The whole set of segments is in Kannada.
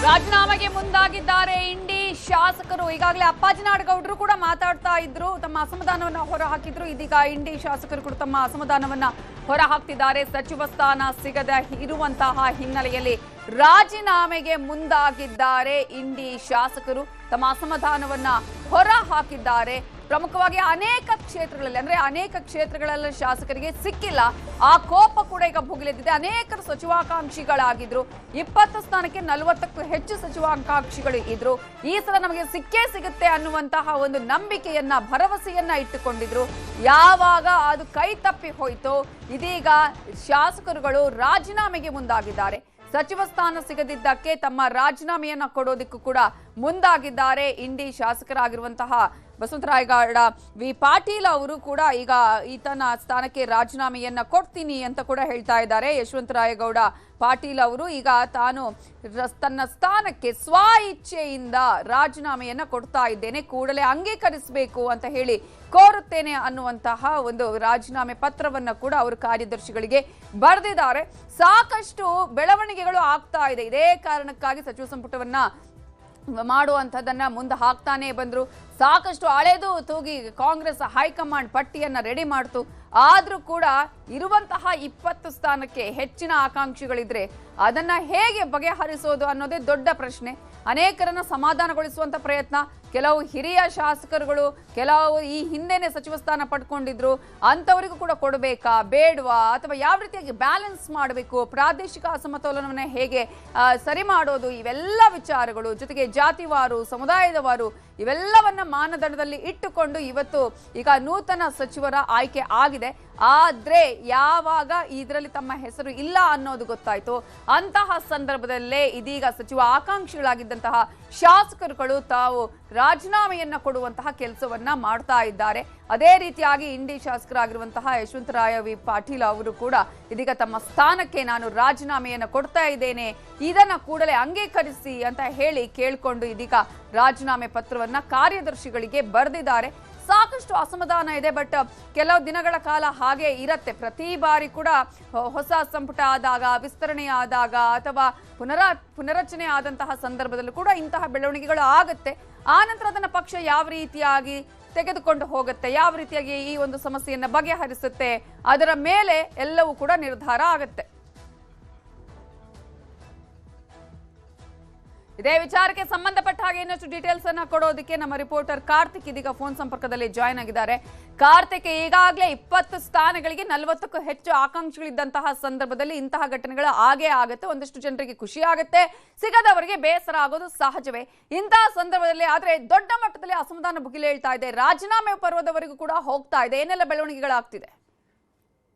ರಾಜೀನಾಮೆಗೆ ಮುಂದಾಗಿದ್ದಾರೆ ಇಂಡಿ ಶಾಸಕರು. ಈಗಾಗಲೇ ಅಪ್ಪಾಜಿನಾಡಗೌಡರು ಕೂಡ ಮಾತಾಡ್ತಾ ಇದ್ರು, ತಮ್ಮ ಅಸಮಾಧಾನವನ್ನ ಹೊರಹಾಕಿದ್ರು. ಇದೀಗ ಇಂಡಿ ಶಾಸಕರು ಕೂಡ ತಮ್ಮ ಅಸಮಾಧಾನವನ್ನ ಹೊರಹಾಕ್ತಿದ್ದಾರೆ. ಸಚಿವ ಸ್ಥಾನ ಸಿಗದ ಇರುವಂತಹ ಹಿನ್ನೆಲೆಯಲ್ಲಿ ರಾಜೀನಾಮೆಗೆ ಮುಂದಾಗಿದ್ದಾರೆ ಇಂಡಿ ಶಾಸಕರು. ತಮ್ಮ ಅಸಮಾಧಾನವನ್ನ ಹೊರ ಹಾಕಿದ್ದಾರೆ. ಪ್ರಮುಖವಾಗಿ ಅನೇಕ ಕ್ಷೇತ್ರಗಳಲ್ಲಿ ಶಾಸಕರಿಗೆ ಸಿಕ್ಕಿಲ್ಲ. ಆ ಕೋಪ ಕೂಡ ಈಗ ಭುಗಿಲೆದ್ದಿದೆ. ಅನೇಕರು ಸಚಿವಾಕಾಂಕ್ಷಿಗಳಾಗಿದ್ರು. 20 ಸ್ಥಾನಕ್ಕೆ 40ಕ್ಕೂ ಹೆಚ್ಚು ಸಚಿವಾಕಾಂಕ್ಷಿಗಳು ಇದ್ರು. ಈ ಸಲ ನಮಗೆ ಸಿಕ್ಕೇ ಸಿಗುತ್ತೆ ಅನ್ನುವಂತಹ ಒಂದು ನಂಬಿಕೆಯನ್ನ, ಭರವಸೆಯನ್ನ ಇಟ್ಟುಕೊಂಡಿದ್ರು. ಯಾವಾಗ ಅದು ಕೈ ತಪ್ಪಿ ಹೋಯ್ತೋ ಇದೀಗ ಶಾಸಕರುಗಳು ರಾಜೀನಾಮೆಗೆ ಮುಂದಾಗಿದ್ದಾರೆ. ಸಚಿವ ಸ್ಥಾನ ಸಿಗದಿದ್ದಕ್ಕೆ ತಮ್ಮ ರಾಜೀನಾಮೆಯನ್ನ ಕೊಡೋದಕ್ಕೂ ಕೂಡ ಮುಂದಾಗಿದ್ದಾರೆ. ಇಂಡಿ ಶಾಸಕರಾಗಿರುವಂತಹ ಬಸವರಾಯಗೌಡ ವಿ ಪಾಟೀಲ್ ಅವರು ಕೂಡ ಈಗ ಈತನ ಸ್ಥಾನಕ್ಕೆ ರಾಜೀನಾಮೆಯನ್ನ ಕೊಡ್ತೀನಿ ಅಂತ ಕೂಡ ಹೇಳ್ತಾ ಇದ್ದಾರೆ. ಯಶವಂತರಾಯಗೌಡ ಪಾಟೀಲ್ ಅವರು ಈಗ ತಾನು ತನ್ನ ಸ್ಥಾನಕ್ಕೆ ಸ್ವ ಇಚ್ಛೆಯಿಂದ ರಾಜೀನಾಮೆಯನ್ನ ಕೊಡ್ತಾ ಇದ್ದೇನೆ, ಕೂಡಲೇ ಅಂಗೀಕರಿಸಬೇಕು ಅಂತ ಹೇಳಿ ಕೋರುತ್ತೇನೆ ಅನ್ನುವಂತಹ ಒಂದು ರಾಜೀನಾಮೆ ಪತ್ರವನ್ನ ಕೂಡ ಅವರು ಕಾರ್ಯದರ್ಶಿಗಳಿಗೆ ಬರೆದಿದ್ದಾರೆ. ಸಾಕಷ್ಟು ಬೆಳವಣಿಗೆಗಳು ಆಗ್ತಾ ಇದೆ. ಇದೇ ಕಾರಣಕ್ಕಾಗಿ ಸಚಿವ ಸಂಪುಟವನ್ನ ಮಾಡುವಂಥದ್ದನ್ನ ಮುಂದೆ ಹಾಕ್ತಾನೆ ಬಂದ್ರು. ಸಾಕಷ್ಟು ಅಳೆದು ತೂಗಿ ಕಾಂಗ್ರೆಸ್ ಹೈಕಮಾಂಡ್ ಪಟ್ಟಿಯನ್ನ ರೆಡಿ ಮಾಡ್ತು. ಆದ್ರೂ ಕೂಡ ಇರುವಂತಹ 20 ಸ್ಥಾನಕ್ಕೆ ಹೆಚ್ಚಿನ ಆಕಾಂಕ್ಷಿಗಳಿದ್ರೆ ಅದನ್ನ ಹೇಗೆ ಬಗೆಹರಿಸೋದು ಅನ್ನೋದೇ ದೊಡ್ಡ ಪ್ರಶ್ನೆ. ಅನೇಕರನ್ನ ಸಮಾಧಾನಗೊಳಿಸುವಂತ ಪ್ರಯತ್ನ. ಕೆಲವು ಹಿರಿಯ ಶಾಸಕರುಗಳು ಕೆಲವು ಈ ಹಿಂದೆನೆ ಸಚಿವ ಸ್ಥಾನ ಪಡ್ಕೊಂಡಿದ್ರು, ಅಂತವರಿಗೂ ಕೂಡ ಕೊಡಬೇಕಾ ಬೇಡವಾ, ಅಥವಾ ಯಾವ ರೀತಿಯಾಗಿ ಬ್ಯಾಲೆನ್ಸ್ ಮಾಡಬೇಕು, ಪ್ರಾದೇಶಿಕ ಅಸಮತೋಲನವನ್ನ ಹೇಗೆ ಸರಿ ಮಾಡೋದು, ಇವೆಲ್ಲ ವಿಚಾರಗಳು, ಜೊತೆಗೆ ಜಾತಿವಾರು, ಸಮುದಾಯದವಾರು, ಇವೆಲ್ಲವನ್ನ ಮಾನದಂಡದಲ್ಲಿ ಇಟ್ಟುಕೊಂಡು ಇವತ್ತು ಈಗ ನೂತನ ಸಚಿವರ ಆಯ್ಕೆ ಆಗಿದೆ. ಆದ್ರೆ ಯಾವಾಗ ಇದರಲ್ಲಿ ತಮ್ಮ ಹೆಸರು ಇಲ್ಲ ಅನ್ನೋದು ಗೊತ್ತಾಯ್ತು, ಅಂತಹ ಸಂದರ್ಭದಲ್ಲೇ ಇದೀಗ ಸಚಿವ ಆಕಾಂಕ್ಷಿಗಳಾಗಿದ್ದಂತಹ ಶಾಸಕರುಗಳು ತಾವು ರಾಜೀನಾಮೆಯನ್ನ ಕೊಡುವಂತಹ ಕೆಲಸವನ್ನ ಮಾಡ್ತಾ ಇದ್ದಾರೆ. ಅದೇ ರೀತಿಯಾಗಿ ಇಂಡಿ ಶಾಸಕರಾಗಿರುವಂತಹ ಯಶವಂತರಾಯ ವಿ ಪಾಟೀಲ್ ಅವರು ಕೂಡ ಇದೀಗ ತಮ್ಮ ಸ್ಥಾನಕ್ಕೆ ನಾನು ರಾಜೀನಾಮೆಯನ್ನ ಕೊಡ್ತಾ ಇದ್ದೇನೆ, ಇದನ್ನ ಕೂಡಲೇ ಅಂಗೀಕರಿಸಿ ಅಂತ ಹೇಳಿ ಕೇಳ್ಕೊಂಡು ಇದೀಗ ರಾಜೀನಾಮೆ ಪತ್ರವನ್ನ ಕಾರ್ಯದರ್ಶಿಗಳಿಗೆ ಬರೆದಿದ್ದಾರೆ. ಸಾಕಷ್ಟು ಅಸಮಾಧಾನ ಇದೆ. ಬಟ್ ಕೆಲವು ದಿನಗಳ ಕಾಲ ಹಾಗೆ ಇರತ್ತೆ. ಪ್ರತಿ ಬಾರಿ ಕೂಡ ಹೊಸ ಸಂಪುಟ ಆದಾಗ, ವಿಸ್ತರಣೆ ಆದಾಗ ಅಥವಾ ಪುನರಚನೆ ಆದಂತಹ ಸಂದರ್ಭದಲ್ಲೂ ಕೂಡ ಇಂತಹ ಬೆಳವಣಿಗೆಗಳು ಆಗುತ್ತೆ. ಆ ನಂತರ ಅದನ್ನ ಪಕ್ಷ ಯಾವ ರೀತಿಯಾಗಿ ತೆಗೆದುಕೊಂಡು ಹೋಗುತ್ತೆ, ಯಾವ ರೀತಿಯಾಗಿ ಈ ಒಂದು ಸಮಸ್ಯೆಯನ್ನ ಬಗೆಹರಿಸುತ್ತೆ, ಅದರ ಮೇಲೆ ಎಲ್ಲವೂ ಕೂಡ ನಿರ್ಧಾರ ಆಗುತ್ತೆ. ಇದೇ ವಿಚಾರಕ್ಕೆ ಸಂಬಂಧಪಟ್ಟ ಹಾಗೆ ಇನ್ನಷ್ಟು ಡೀಟೇಲ್ಸ್ ಅನ್ನ ಕೊಡೋದಕ್ಕೆ ನಮ್ಮ ರಿಪೋರ್ಟರ್ ಕಾರ್ತಿಕ್ ಇದೀಗ ಫೋನ್ ಸಂಪರ್ಕದಲ್ಲಿ ಜಾಯ್ನ್ ಆಗಿದ್ದಾರೆ. ಕಾರ್ತಿಕ್, ಈಗಾಗಲೇ 20 ಸ್ಥಾನಗಳಿಗೆ 40ಕ್ಕೂ ಹೆಚ್ಚು ಆಕಾಂಕ್ಷಿಗಳಿದ್ದಂತಹ ಸಂದರ್ಭದಲ್ಲಿ ಇಂತಹ ಘಟನೆಗಳು ಆಗೇ ಆಗುತ್ತೆ. ಒಂದಷ್ಟು ಜನರಿಗೆ ಖುಷಿ ಆಗುತ್ತೆ, ಸಿಗದವರಿಗೆ ಬೇಸರ ಆಗೋದು ಸಹಜವೇ. ಇಂತಹ ಸಂದರ್ಭದಲ್ಲಿ ಆದ್ರೆ ದೊಡ್ಡ ಮಟ್ಟದಲ್ಲಿ ಅಸಮಾಧಾನ ಭುಗಿಲೇಳ್ತಾ ಇದೆ. ರಾಜೀನಾಮೆ ಪರ್ವದವರೆಗೂ ಕೂಡ ಹೋಗ್ತಾ ಇದೆ. ಏನೆಲ್ಲ ಬೆಳವಣಿಗೆಗಳಾಗ್ತಿದೆ?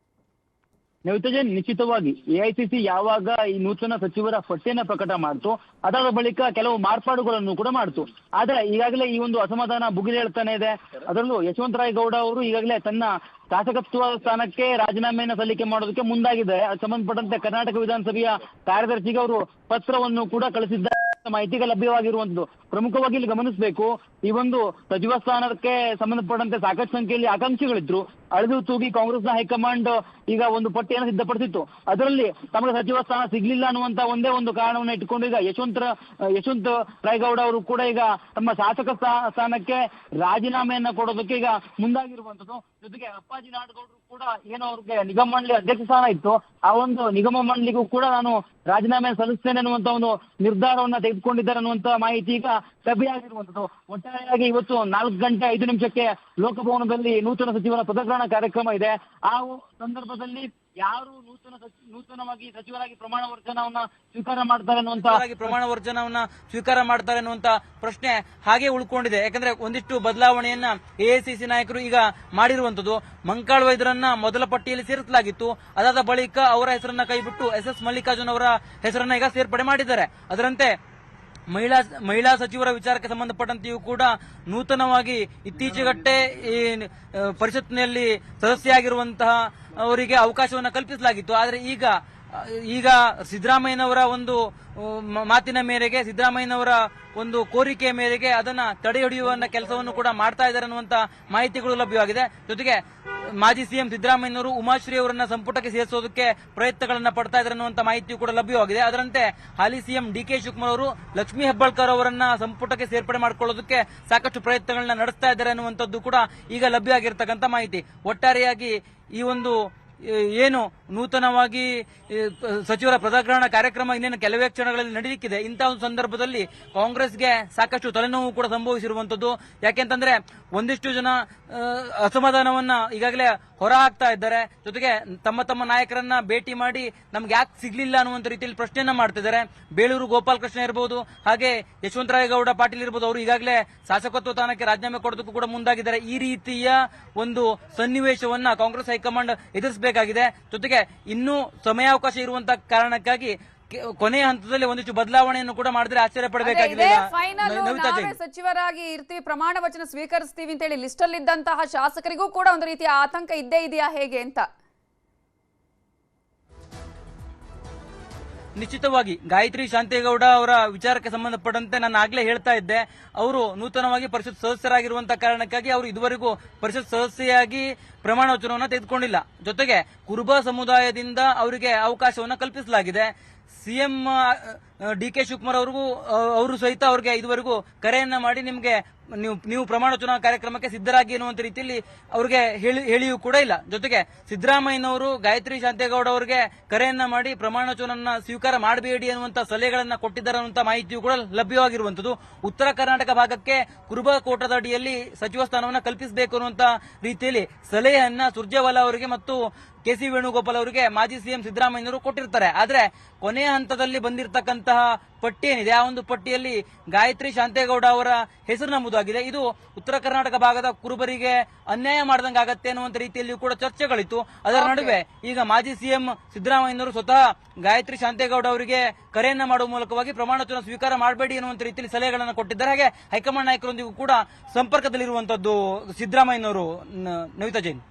ನಿಶ್ಚಿತವಾಗಿ ಎಐಸಿಸಿ ಯಾವಾಗ ಈ ನೂತನ ಸಚಿವರ ಪಟ್ಟಿಯನ್ನ ಪ್ರಕಟ ಮಾಡ್ತು, ಅದಾದ ಬಳಿಕ ಕೆಲವು ಮಾರ್ಪಾಡುಗಳನ್ನು ಕೂಡ ಮಾಡ್ತು. ಆದ್ರೆ ಈಗಾಗಲೇ ಈ ಒಂದು ಅಸಮಾಧಾನ ಭುಗಿಲೇಳ್ತಾನೆ ಇದೆ. ಅದರಲ್ಲೂ ಯಶವಂತರಾಯಗೌಡ ಅವರು ಈಗಾಗಲೇ ತನ್ನ ಶಾಸಕತ್ವ ಸ್ಥಾನಕ್ಕೆ ರಾಜೀನಾಮೆಯನ್ನು ಸಲ್ಲಿಕೆ ಮಾಡೋದಕ್ಕೆ ಮುಂದಾಗಿದ್ದಾರೆ. ಸಂಬಂಧಪಟ್ಟಂತೆ ಕರ್ನಾಟಕ ವಿಧಾನಸಭೆಯ ಕಾರ್ಯದರ್ಶಿಗೆ ಅವರು ಪತ್ರವನ್ನು ಕೂಡ ಕಳಿಸಿದ್ದಾರೆ. ಮಾಹಿತಿಗೆ ಲಭ್ಯವಾಗಿರುವಂತದ್ದು. ಪ್ರಮುಖವಾಗಿ ಇಲ್ಲಿ ಗಮನಿಸಬೇಕು, ಈ ಒಂದು ಸಚಿವ ಸ್ಥಾನಕ್ಕೆ ಸಂಬಂಧಪಟ್ಟಂತೆ ಸಾಕಷ್ಟು ಸಂಖ್ಯೆಯಲ್ಲಿ ಆಕಾಂಕ್ಷಿಗಳಿದ್ರು. ಅಳೆದು ತೂಗಿ ಕಾಂಗ್ರೆಸ್ನ ಹೈಕಮಾಂಡ್ ಈಗ ಒಂದು ಪಟ್ಟಿಯನ್ನು ಸಿದ್ಧಪಡಿಸಿತ್ತು. ಅದರಲ್ಲಿ ತಮಗೆ ಸಚಿವ ಸ್ಥಾನ ಸಿಗ್ಲಿಲ್ಲ ಅನ್ನುವಂತ ಒಂದೇ ಒಂದು ಕಾರಣವನ್ನು ಇಟ್ಟುಕೊಂಡು ಈಗ ಯಶವಂತ ರಾಯಗೌಡ ಅವರು ಕೂಡ ಈಗ ತಮ್ಮ ಶಾಸಕ ಸ್ಥಾನಕ್ಕೆ ರಾಜೀನಾಮೆಯನ್ನ ಕೊಡೋದಕ್ಕೆ ಈಗ ಮುಂದಾಗಿರುವಂತದ್ದು. ಜೊತೆಗೆ ಅಪ್ಪಾಜಿ ನಾಡಗೌಡರು ಕೂಡ ಏನೋ ಅವ್ರಿಗೆ ನಿಗಮ ಮಂಡಳಿ ಅಧ್ಯಕ್ಷ ಸ್ಥಾನ ಇತ್ತು, ಆ ಒಂದು ನಿಗಮ ಮಂಡಳಿಗೂ ಕೂಡ ನಾನು ರಾಜೀನಾಮೆ ಸಲ್ಲಿಸ್ತೇನೆ ಅನ್ನುವಂತ ಒಂದು ನಿರ್ಧಾರವನ್ನ ತೆಗೆದುಕೊಂಡಿದ್ದಾರೆ ಅನ್ನುವಂತ ಮಾಹಿತಿ ಈಗ ಲಭ್ಯವಾಗಿರುವಂತದ್ದು. ಒಟ್ಟಾರೆಯಾಗಿ ಇವತ್ತು 4:05 ಲೋಕಭವನದಲ್ಲಿ ನೂತನ ಸಚಿವರ ಪದಗ್ರಹಣ ಕಾರ್ಯಕ್ರಮ ಇದೆ. ಆ ಸಂದರ್ಭದಲ್ಲಿ ಯಾರು ನೂತನವಾಗಿ ಸಚಿವರಾಗಿ ಪ್ರಮಾಣ ವಚನವನ್ನ ಸ್ವೀಕಾರ ಮಾಡ್ತಾರೆ ಅನ್ನುವಂತ ಪ್ರಶ್ನೆ ಹಾಗೆ ಉಳ್ಕೊಂಡಿದೆ. ಯಾಕಂದ್ರೆ ಒಂದಿಷ್ಟು ಬದಲಾವಣೆಯನ್ನ ಎಐಸಿಸಿ ನಾಯಕರು ಈಗ ಮಾಡಿರುವಂತದ್ದು. ಮಂಕಾಳ್ ವೈದ್ಯರನ್ನ ಮೊದಲ ಪಟ್ಟಿಯಲ್ಲಿ ಸೇರಿಸಲಾಗಿತ್ತು. ಅದಾದ ಬಳಿಕ ಅವರ ಹೆಸರನ್ನ ಕೈಬಿಟ್ಟು SS ಮಲ್ಲಿಕಾರ್ಜುನ್ ಅವರ ಹೆಸರನ್ನ ಈಗ ಸೇರ್ಪಡೆ ಮಾಡಿದ್ದಾರೆ. ಅದರಂತೆ ಮಹಿಳಾ ಸಚಿವರ ವಿಚಾರಕ್ಕೆ ಸಂಬಂಧಪಟ್ಟಂತೆಯೂ ಕೂಡ ನೂತನವಾಗಿ ಇತ್ತೀಚೆಗಷ್ಟೇ ಈ ಪರಿಷತ್ನಲ್ಲಿ ಸದಸ್ಯರಾಗಿರುವಂತಹ ಅವರಿಗೆ ಅವಕಾಶವನ್ನು ಕಲ್ಪಿಸಲಾಗಿತ್ತು. ಆದರೆ ಈಗ ಈಗ ಸಿದ್ದರಾಮಯ್ಯನವರ ಒಂದು ಮಾತಿನ ಮೇರೆಗೆ, ಸಿದ್ದರಾಮಯ್ಯನವರ ಒಂದು ಕೋರಿಕೆಯ ಮೇರೆಗೆ ಅದನ್ನ ತಡೆ ಹಿಡಿಯುವ ಕೆಲಸವನ್ನು ಕೂಡ ಮಾಡ್ತಾ ಇದ್ದಾರೆ ಅನ್ನುವಂತ ಮಾಹಿತಿಗಳು ಲಭ್ಯವಾಗಿದೆ. ಜೊತೆಗೆ ಮಾಜಿ ಸಿಎಂ ಸಿದ್ದರಾಮಯ್ಯನವರು ಉಮಾಶ್ರೀ ಅವರನ್ನ ಸಂಪುಟಕ್ಕೆ ಸೇರಿಸೋದಕ್ಕೆ ಪ್ರಯತ್ನಗಳನ್ನ ಪಡ್ತಾ ಇದ್ದಾರೆ ಅನ್ನುವಂತ ಮಾಹಿತಿಯು ಕೂಡ ಲಭ್ಯವಾಗಿದೆ. ಅದರಂತೆ ಹಾಲಿ ಸಿಎಂ ಡಿಕೆ ಶಿವಕುಮಾರ್ ಅವರು ಲಕ್ಷ್ಮೀ ಹೆಬ್ಬಾಳ್ಕರ್ ಅವರನ್ನ ಸಂಪುಟಕ್ಕೆ ಸೇರ್ಪಡೆ ಮಾಡಿಕೊಳ್ಳೋದಕ್ಕೆ ಸಾಕಷ್ಟು ಪ್ರಯತ್ನಗಳನ್ನ ನಡೆಸ್ತಾ ಇದ್ದಾರೆ ಅನ್ನುವಂಥದ್ದು ಕೂಡ ಈಗ ಲಭ್ಯ ಆಗಿರ್ತಕ್ಕಂಥ ಮಾಹಿತಿ. ಒಟ್ಟಾರೆಯಾಗಿ ಈ ಒಂದು ಏನು ನೂತನವಾಗಿ ಸಚಿವರ ಪದಗ್ರಹಣ ಕಾರ್ಯಕ್ರಮ ಇನ್ನೇನು ಕೆಲವೇ ಕ್ಷಣಗಳಲ್ಲಿ ನಡೆಯಲಿಕ್ಕಿದೆ. ಇಂತಹ ಒಂದು ಸಂದರ್ಭದಲ್ಲಿ ಕಾಂಗ್ರೆಸ್ಗೆ ಸಾಕಷ್ಟು ತಲೆನೋವು ಕೂಡ ಸಂಭವಿಸಿರುವಂತದ್ದು. ಯಾಕೆಂತಂದ್ರೆ ಒಂದಿಷ್ಟು ಜನ ಅಸಮಾಧಾನವನ್ನ ಈಗಾಗಲೇ ಹೊರ ಹಾಕ್ತಾ ಇದ್ದಾರೆ. ಜೊತೆಗೆ ತಮ್ಮ ತಮ್ಮ ನಾಯಕರನ್ನ ಭೇಟಿ ಮಾಡಿ ನಮ್ಗೆ ಯಾಕೆ ಸಿಗ್ಲಿಲ್ಲ ಅನ್ನುವಂತ ರೀತಿಯಲ್ಲಿ ಪ್ರಶ್ನೆಯನ್ನ ಮಾಡ್ತಿದ್ದಾರೆ. ಬೇಳೂರು ಗೋಪಾಲ್ ಕೃಷ್ಣ ಇರಬಹುದು, ಹಾಗೆ ಯಶವಂತರಾಯಗೌಡ ಪಾಟೀಲ್ ಇರಬಹುದು, ಅವರು ಈಗಾಗಲೇ ಶಾಸಕತ್ವ ಸ್ಥಾನಕ್ಕೆ ರಾಜೀನಾಮೆ ಕೊಡೋದಕ್ಕೂ ಕೂಡ ಮುಂದಾಗಿದ್ದಾರೆ. ಈ ರೀತಿಯ ಒಂದು ಸನ್ನಿವೇಶವನ್ನ ಕಾಂಗ್ರೆಸ್ ಹೈಕಮಾಂಡ್ ಎದುರಿಸಬೇಕಾಗಿದೆ. ಜೊತೆಗೆ ಇನ್ನೂ ಸಮಯಾವಕಾಶ ಇರುವಂತಹ ಕಾರಣಕ್ಕಾಗಿ ಕೊನೆಯ ಹಂತದಲ್ಲಿ ಒಂದಿಷ್ಟು ಬದಲಾವಣೆಯನ್ನು ಕೂಡ ಮಾಡಿದ್ರೆ ಆಶ್ಚರ್ಯ ಪಡಬೇಕಾಗಿದೆ. ಸಚಿವರಾಗಿ ಇರ್ತೀವಿ, ಪ್ರಮಾಣ ವಚನ ಸ್ವೀಕರಿಸ್ತೀವಿ ಅಂತ ಹೇಳಿ ಲಿಸ್ಟ್ ಅಲ್ಲಿ ಇದ್ದಂತಹ ಶಾಸಕರಿಗೂ ಕೂಡ ಒಂದು ರೀತಿಯ ಆತಂಕ ಇದ್ದೇ ಇದೆಯಾ ಹೇಗೆ ಅಂತ? ನಿಶ್ಚಿತವಾಗಿ ಗಾಯತ್ರಿ ಶಾಂತೇಗೌಡ ಅವರ ವಿಚಾರಕ್ಕೆ ಸಂಬಂಧಪಟ್ಟಂತೆ ನಾನು ಆಗ್ಲೇ ಹೇಳ್ತಾ ಇದ್ದೆ, ಅವರು ನೂತನವಾಗಿ ಪರಿಷತ್ ಸದಸ್ಯರಾಗಿರುವಂತಹ ಕಾರಣಕ್ಕಾಗಿ ಅವರು ಇದುವರೆಗೂ ಪರಿಷತ್ ಸದಸ್ಯೆಯಾಗಿ ಪ್ರಮಾಣ ವಚನವನ್ನು ತೆಗೆದುಕೊಂಡಿಲ್ಲ. ಜೊತೆಗೆ ಕುರುಬ ಸಮುದಾಯದಿಂದ ಅವರಿಗೆ ಅವಕಾಶವನ್ನು ಕಲ್ಪಿಸಲಾಗಿದೆ. ಸಿಎಂ ಡಿಕೆ ಶಿವಕುಮಾರ್ ಅವರು ಸಹಿತ ಅವರಿಗೆ ಇದುವರೆಗೂ ಕರೆಯನ್ನ ಮಾಡಿ ನೀವು ಪ್ರಮಾಣ ವಚನ ಕಾರ್ಯಕ್ರಮಕ್ಕೆ ಸಿದ್ಧರಾಗಿ ಎನ್ನುವಂತ ರೀತಿಯಲ್ಲಿ ಅವರಿಗೆ ಹೇಳಿಯೂ ಕೂಡ ಇಲ್ಲ. ಜೊತೆಗೆ ಸಿದ್ದರಾಮಯ್ಯನವರು ಗಾಯತ್ರಿ ಶಾಂತೇಗೌಡ ಅವರಿಗೆ ಕರೆಯನ್ನ ಮಾಡಿ ಪ್ರಮಾಣ ವಚನವನ್ನ ಸ್ವೀಕಾರ ಮಾಡಬೇಡಿ ಅನ್ನುವಂತ ಸಲಹೆಗಳನ್ನ ಕೊಟ್ಟಿದ್ದಾರೆ ಅನ್ನುವಂತ ಮಾಹಿತಿಯೂ ಕೂಡ ಲಭ್ಯವಾಗಿರುವಂತದ್ದು. ಉತ್ತರ ಕರ್ನಾಟಕ ಭಾಗಕ್ಕೆ ಕುರುಬ ಕೋಟದ ಅಡಿಯಲ್ಲಿ ಸಚಿವ ಸ್ಥಾನವನ್ನ ಕಲ್ಪಿಸಬೇಕು ಅನ್ನುವಂತ ರೀತಿಯಲ್ಲಿ ಸಲಹೆಯನ್ನ ಸುರ್ಜೇವಾಲಾ ಅವರಿಗೆ ಮತ್ತು ಕೆಸಿ ವೇಣುಗೋಪಾಲ್ ಅವರಿಗೆ ಮಾಜಿ ಸಿಎಂ ಸಿದ್ದರಾಮಯ್ಯನವರು ಕೊಟ್ಟಿರ್ತಾರೆ. ಆದ್ರೆ ಕೊನೆಯ ಹಂತದಲ್ಲಿ ಬಂದಿರತಕ್ಕಂತಹ ಪಟ್ಟಿ ಏನಿದೆ, ಆ ಒಂದು ಪಟ್ಟಿಯಲ್ಲಿ ಗಾಯತ್ರಿ ಶಾಂತೇಗೌಡ ಅವರ ಹೆಸರು ನಮೂದಾಗಿದೆ. ಇದು ಉತ್ತರ ಕರ್ನಾಟಕ ಭಾಗದ ಕುರುಬರಿಗೆ ಅನ್ಯಾಯ ಮಾಡದಂಗಾಗತ್ತೆ ಅನ್ನುವಂತ ರೀತಿಯಲ್ಲಿ ಕೂಡ ಚರ್ಚೆಗಳಿತ್ತು. ಅದರ ನಡುವೆ ಈಗ ಮಾಜಿ ಸಿಎಂ ಸಿದ್ದರಾಮಯ್ಯನವರು ಸ್ವತಃ ಗಾಯತ್ರಿ ಶಾಂತೇಗೌಡ ಅವರಿಗೆ ಕರೆಯನ್ನ ಮಾಡುವ ಮೂಲಕವಾಗಿ ಪ್ರಮಾಣ ವಚನ ಸ್ವೀಕಾರ ಮಾಡಬೇಡಿ ಅನ್ನುವಂತ ರೀತಿಯಲ್ಲಿ ಸಲಹೆಗಳನ್ನು ಕೊಟ್ಟಿದ್ದಾರೆ. ಹಾಗೆ ಹೈಕಮಾಂಡ್ ನಾಯಕರೊಂದಿಗೂ ಕೂಡ ಸಂಪರ್ಕದಲ್ಲಿರುವಂತದ್ದು ಸಿದ್ದರಾಮಯ್ಯನವರು. ನವಿತಾ ಜೈನ್.